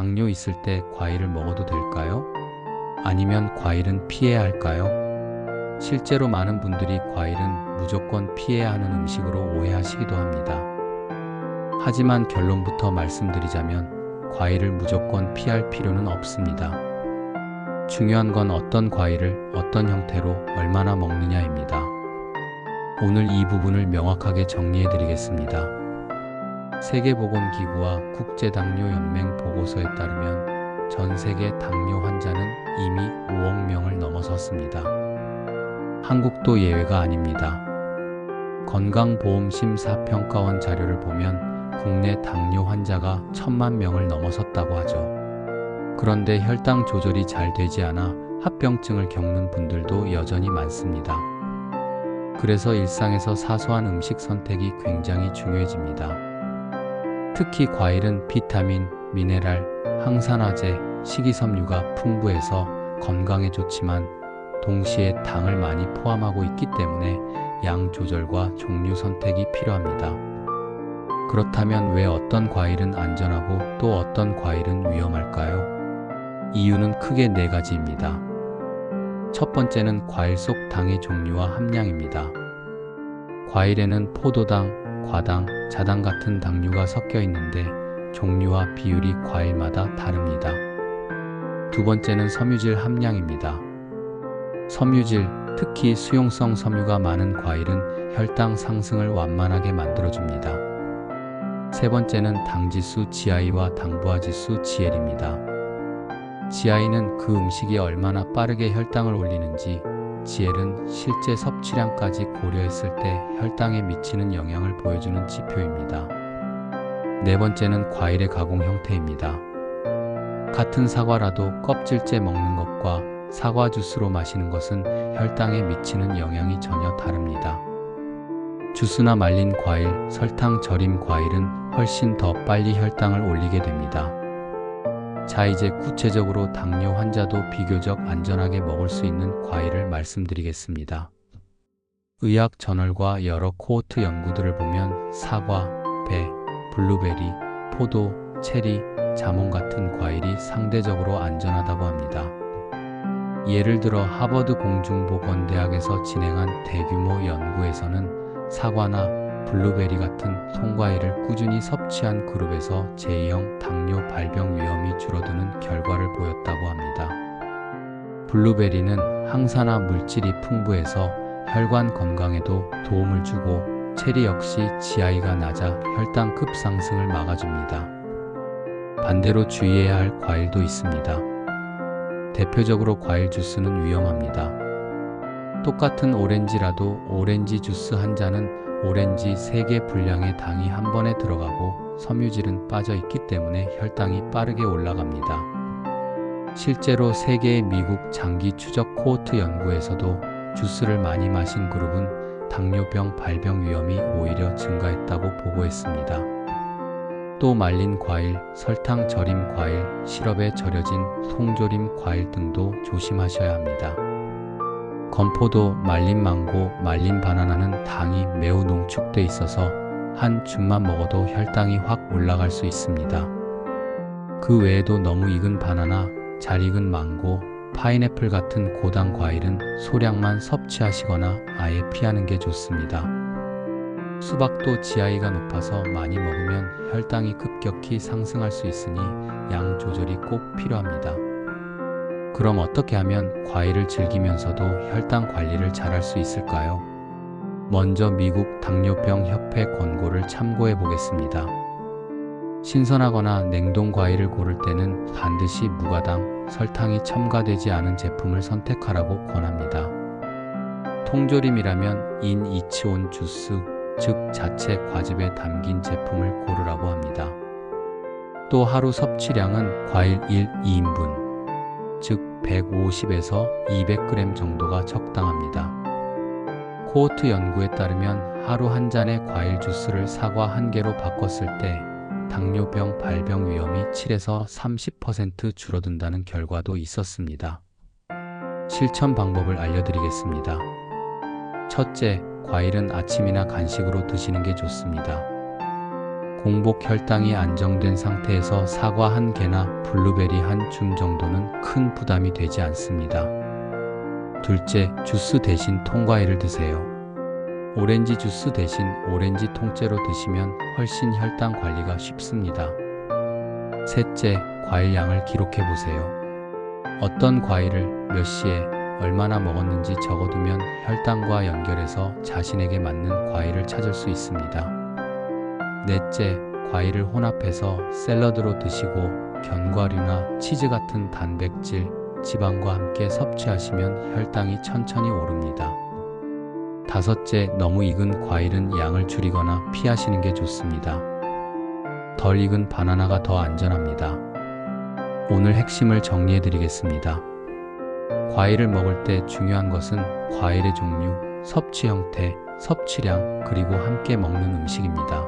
당뇨 있을 때 과일을 먹어도 될까요? 아니면 과일은 피해야 할까요? 실제로 많은 분들이 과일은 무조건 피해야 하는 음식으로 오해하시기도 합니다. 하지만 결론부터 말씀드리자면 과일을 무조건 피할 필요는 없습니다. 중요한 건 어떤 과일을 어떤 형태로 얼마나 먹느냐입니다. 오늘 이 부분을 명확하게 정리해 드리겠습니다. 세계보건기구와 국제당뇨연맹 보고서에 따르면 전 세계 당뇨 환자는 이미 5억 명을 넘어섰습니다. 한국도 예외가 아닙니다. 건강보험심사평가원 자료를 보면 국내 당뇨 환자가 1,000만 명을 넘어섰다고 하죠. 그런데 혈당 조절이 잘 되지 않아 합병증을 겪는 분들도 여전히 많습니다. 그래서 일상에서 사소한 음식 선택이 굉장히 중요해집니다. 특히 과일은 비타민, 미네랄, 항산화제, 식이섬유가 풍부해서 건강에 좋지만 동시에 당을 많이 포함하고 있기 때문에 양 조절과 종류 선택이 필요합니다. 그렇다면 왜 어떤 과일은 안전하고 또 어떤 과일은 위험할까요? 이유는 크게 4가지입니다. 첫 번째는 과일 속 당의 종류와 함량입니다. 과일에는 포도당, 과당, 자당 같은 당류가 섞여 있는데 종류와 비율이 과일마다 다릅니다. 두 번째는 섬유질 함량입니다. 섬유질, 특히 수용성 섬유가 많은 과일은 혈당 상승을 완만하게 만들어줍니다. 세 번째는 당지수 GI와 당부하지수 GL입니다. GI는 그 음식이 얼마나 빠르게 혈당을 올리는지, GL은 실제 섭취량까지 고려했을 때 혈당에 미치는 영향을 보여주는 지표입니다. 네 번째는 과일의 가공 형태입니다. 같은 사과라도 껍질째 먹는 것과 사과 주스로 마시는 것은 혈당에 미치는 영향이 전혀 다릅니다. 주스나 말린 과일, 설탕 절임 과일은 훨씬 더 빨리 혈당을 올리게 됩니다. 자, 이제 구체적으로 당뇨 환자도 비교적 안전하게 먹을 수 있는 과일을 말씀드리겠습니다. 의학 저널과 여러 코호트 연구들을 보면 사과, 배, 블루베리, 포도, 체리, 자몽 같은 과일이 상대적으로 안전하다고 합니다. 예를 들어 하버드 공중보건대학에서 진행한 대규모 연구에서는 사과나 블루베리 같은 송과일을 꾸준히 섭취한 그룹에서 제2형 당뇨 발병 위험이 줄어드는 결과를 보였다고 합니다. 블루베리는 항산화 물질이 풍부해서 혈관 건강에도 도움을 주고 체리 역시 GI가 낮아 혈당 급상승을 막아줍니다. 반대로 주의해야 할 과일도 있습니다. 대표적으로 과일 주스는 위험합니다. 똑같은 오렌지라도 오렌지 주스 한 잔은 오렌지 3개 분량의 당이 한 번에 들어가고 섬유질은 빠져 있기 때문에 혈당이 빠르게 올라갑니다. 실제로 3개의 미국 장기 추적 코호트 연구에서도 주스를 많이 마신 그룹은 당뇨병 발병 위험이 오히려 증가했다고 보고했습니다. 또 말린 과일, 설탕 절임 과일, 시럽에 절여진 통조림 과일 등도 조심하셔야 합니다. 건포도, 말린 망고, 말린 바나나는 당이 매우 농축돼 있어서 한 줌만 먹어도 혈당이 확 올라갈 수 있습니다. 그 외에도 너무 익은 바나나, 잘 익은 망고, 파인애플 같은 고당 과일은 소량만 섭취하시거나 아예 피하는 게 좋습니다. 수박도 GI가 높아서 많이 먹으면 혈당이 급격히 상승할 수 있으니 양 조절이 꼭 필요합니다. 그럼 어떻게 하면 과일을 즐기면서도 혈당 관리를 잘할 수 있을까요? 먼저 미국 당뇨병 협회 권고를 참고해 보겠습니다. 신선하거나 냉동 과일을 고를 때는 반드시 무가당, 설탕이 첨가되지 않은 제품을 선택하라고 권합니다. 통조림이라면 인이치온 주스, 즉 자체 과즙에 담긴 제품을 고르라고 합니다. 또 하루 섭취량은 과일 1-2인분, 즉 150에서 200g 정도가 적당합니다. 코호트 연구에 따르면 하루 한 잔의 과일 주스를 사과 1개로 바꿨을 때 당뇨병 발병 위험이 7에서 30% 줄어든다는 결과도 있었습니다. 실천 방법을 알려드리겠습니다. 첫째, 과일은 아침이나 간식으로 드시는 게 좋습니다. 공복 혈당이 안정된 상태에서 사과 한 개나 블루베리 한 줌 정도는 큰 부담이 되지 않습니다. 둘째, 주스 대신 통과일을 드세요. 오렌지 주스 대신 오렌지 통째로 드시면 훨씬 혈당 관리가 쉽습니다. 셋째, 과일 양을 기록해 보세요. 어떤 과일을 몇 시에 얼마나 먹었는지 적어두면 혈당과 연결해서 자신에게 맞는 과일을 찾을 수 있습니다. 넷째, 과일을 혼합해서 샐러드로 드시고 견과류나 치즈 같은 단백질, 지방과 함께 섭취하시면 혈당이 천천히 오릅니다. 다섯째, 너무 익은 과일은 양을 줄이거나 피하시는 게 좋습니다. 덜 익은 바나나가 더 안전합니다. 오늘 핵심을 정리해 드리겠습니다. 과일을 먹을 때 중요한 것은 과일의 종류, 섭취 형태, 섭취량, 그리고 함께 먹는 음식입니다.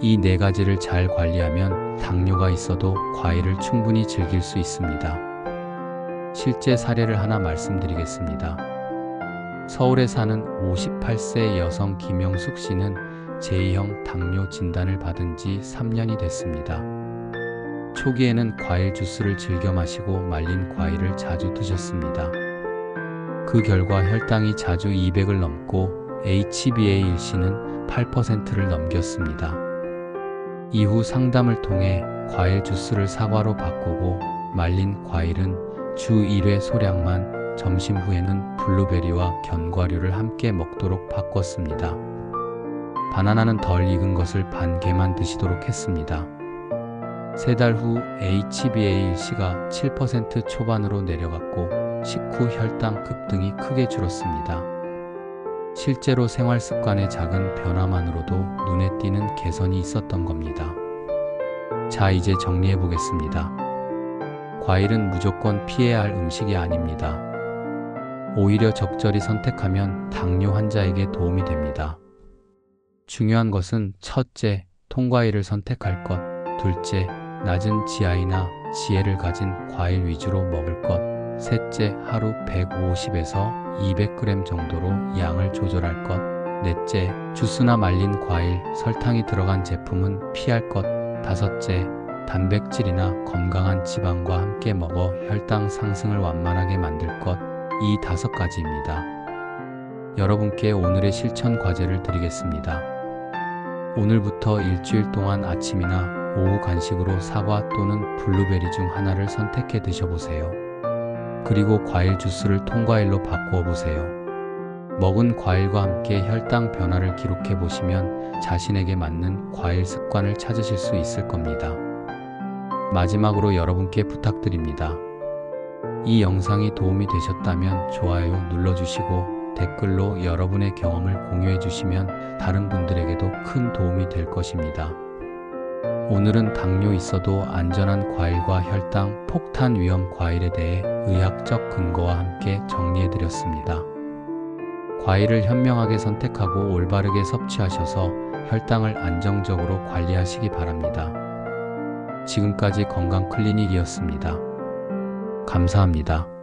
이 네 가지를 잘 관리하면 당뇨가 있어도 과일을 충분히 즐길 수 있습니다. 실제 사례를 하나 말씀드리겠습니다. 서울에 사는 58세 여성 김영숙 씨는 제2형 당뇨 진단을 받은 지 3년이 됐습니다. 초기에는 과일 주스를 즐겨 마시고 말린 과일을 자주 드셨습니다. 그 결과 혈당이 자주 200을 넘고 HbA1c는 8%를 넘겼습니다. 이후 상담을 통해 과일 주스를 사과로 바꾸고 말린 과일은 주 1회 소량만, 점심 후에는 블루베리와 견과류를 함께 먹도록 바꿨습니다. 바나나는 덜 익은 것을 반 개만 드시도록 했습니다. 3달 후 HbA1c가 7% 초반으로 내려갔고 식후 혈당 급등이 크게 줄었습니다. 실제로 생활 습관의 작은 변화만으로도 눈에 띄는 개선이 있었던 겁니다. 자, 이제 정리해 보겠습니다. 과일은 무조건 피해야 할 음식이 아닙니다. 오히려 적절히 선택하면 당뇨 환자에게 도움이 됩니다. 중요한 것은 첫째, 통과일을 선택할 것, 둘째, 낮은 GI나 지혜를 가진 과일 위주로 먹을 것, 셋째, 하루 150에서 200g 정도로 양을 조절할 것, 넷째, 주스나 말린 과일, 설탕이 들어간 제품은 피할 것, 다섯째, 단백질이나 건강한 지방과 함께 먹어 혈당 상승을 완만하게 만들 것, 이 5가지입니다. 여러분께 오늘의 실천 과제를 드리겠습니다. 오늘부터 일주일 동안 아침이나 오후 간식으로 사과 또는 블루베리 중 하나를 선택해 드셔보세요. 그리고 과일 주스를 통과일로 바꾸어 보세요. 먹은 과일과 함께 혈당 변화를 기록해 보시면 자신에게 맞는 과일 습관을 찾으실 수 있을 겁니다. 마지막으로 여러분께 부탁드립니다. 이 영상이 도움이 되셨다면 좋아요 눌러주시고 댓글로 여러분의 경험을 공유해 주시면 다른 분들에게도 큰 도움이 될 것입니다. 오늘은 당뇨 있어도 안전한 과일과 혈당 폭탄 위험 과일에 대해 의학적 근거와 함께 정리해 드렸습니다. 과일을 현명하게 선택하고 올바르게 섭취하셔서 혈당을 안정적으로 관리하시기 바랍니다. 지금까지 건강클리닉이었습니다. 감사합니다.